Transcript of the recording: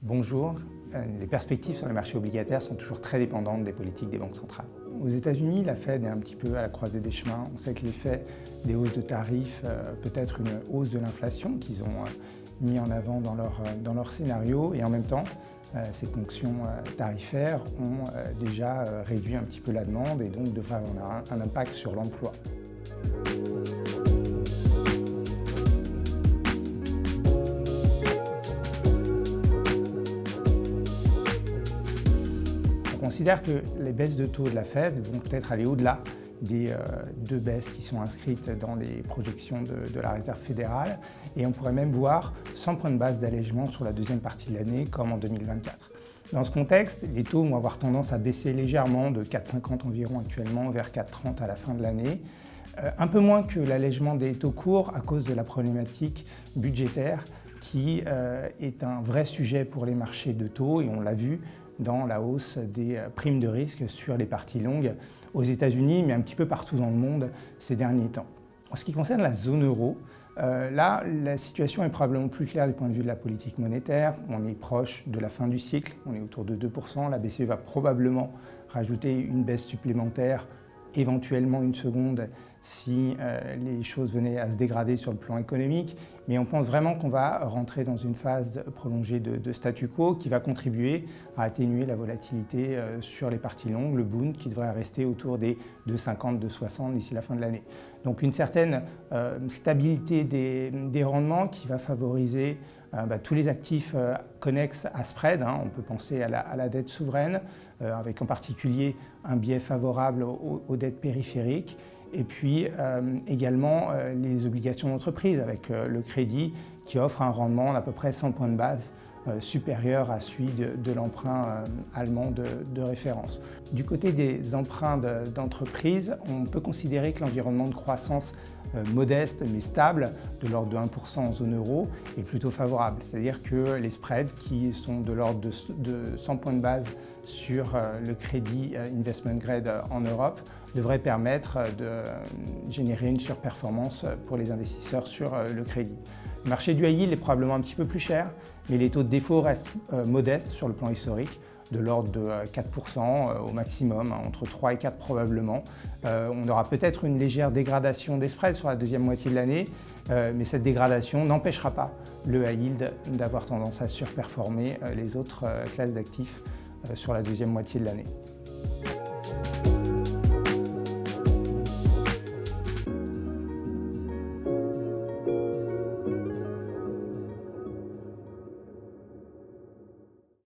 Bonjour. Les perspectives sur les marchés obligataires sont toujours très dépendantes des politiques des banques centrales. Aux États-Unis, la Fed est un petit peu à la croisée des chemins. On sait que l'effet des hausses de tarifs peut être une hausse de l'inflation qu'ils ont mis en avant dans leur scénario, et en même temps, ces ponctions tarifaires ont déjà réduit un petit peu la demande et donc devraient avoir un impact sur l'emploi. On considère que les baisses de taux de la Fed vont peut-être aller au-delà des deux baisses qui sont inscrites dans les projections de la Réserve fédérale, et on pourrait même voir 100 points de base d'allègement sur la deuxième partie de l'année comme en 2024. Dans ce contexte, les taux vont avoir tendance à baisser légèrement de 4,50 environ actuellement vers 4,30 à la fin de l'année. Un peu moins que l'allègement des taux courts à cause de la problématique budgétaire qui est un vrai sujet pour les marchés de taux, et on l'a vu dans la hausse des primes de risque sur les parties longues aux États-Unis, mais un petit peu partout dans le monde ces derniers temps. En ce qui concerne la zone euro, là, la situation est probablement plus claire du point de vue de la politique monétaire. On est proche de la fin du cycle, on est autour de 2%. La BCE va probablement rajouter une baisse supplémentaire, éventuellement une seconde, si les choses venaient à se dégrader sur le plan économique. Mais on pense vraiment qu'on va rentrer dans une phase prolongée de statu quo qui va contribuer à atténuer la volatilité sur les parties longues, le Bund qui devrait rester autour des 2,50, 2,60 d'ici la fin de l'année. Donc une certaine stabilité des rendements qui va favoriser tous les actifs connexes à spread. On peut penser à la dette souveraine, avec en particulier un biais favorable aux dettes périphériques, et puis également les obligations d'entreprise avec le crédit qui offre un rendement d'à peu près 100 points de base supérieur à celui de l'emprunt allemand de référence. Du côté des emprunts d'entreprise, on peut considérer que l'environnement de croissance modeste mais stable, de l'ordre de 1% en zone euro, est plutôt favorable. C'est-à-dire que les spreads qui sont de l'ordre de 100 points de base sur le crédit investment grade en Europe devraient permettre de générer une surperformance pour les investisseurs sur le crédit. Le marché du high yield est probablement un petit peu plus cher, mais les taux de défaut restent modestes sur le plan historique, de l'ordre de 4% au maximum, entre 3 et 4 probablement. On aura peut-être une légère dégradation des spreads sur la deuxième moitié de l'année, mais cette dégradation n'empêchera pas le high yield d'avoir tendance à surperformer les autres classes d'actifs sur la deuxième moitié de l'année.